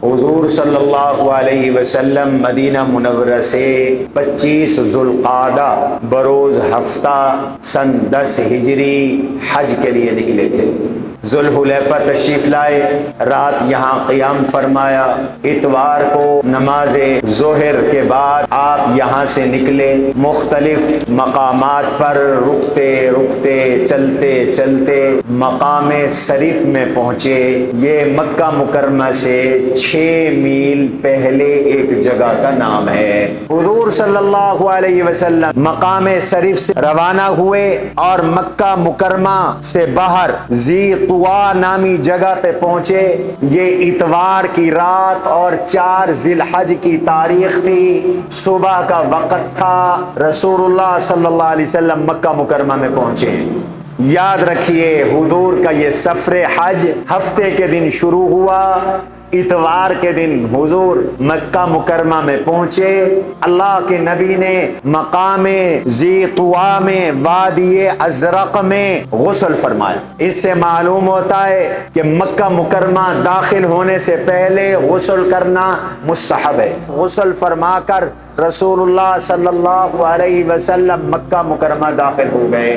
حضور صلی اللہ علیہ وسلم مدینہ منورہ سے 25 ذوالقعدہ بروز ہفتہ سن 10 ہجری حج کے لیے نکلے تھے۔ ذوالحلیفہ تشریف لائے، رات یہاں قیام فرمایا، اتوار کو نماز ظہر کے بعد آپ یہاں سے نکلے، مختلف مقامات پر رکتے رکتے چلتے چلتے مقام شریف میں پہنچے۔ یہ مکہ مکرمہ سے 6 میل پہلے ایک جگہ کا نام ہے۔ حضور صلی اللہ علیہ وسلم مقام شریف سے روانہ ہوئے اور مکہ مکرمہ سے باہر ذی طوا نامی جگہ پہ پہنچے۔ یہ اتوار کی رات اور 4 ذی الحج کی تاریخ تھی، صبح کا وقت تھا، رسول اللہ صلی اللہ علیہ وسلم مکہ مکرمہ میں پہنچے۔ یاد رکھیے حضور کا یہ سفر حج ہفتے کے دن شروع ہوا، اتوار کے دن حضور مکہ مکرمہ میں پہنچے۔ اللہ کے نبی نے مقام ذی طوا میں وادی ازرق میں غسل فرمایا۔ اس سے معلوم ہوتا ہے کہ مکہ مکرمہ داخل ہونے سے پہلے غسل کرنا مستحب ہے۔ غسل فرما کر رسول اللہ صلی اللہ علیہ وسلم مکہ مکرمہ داخل ہو گئے۔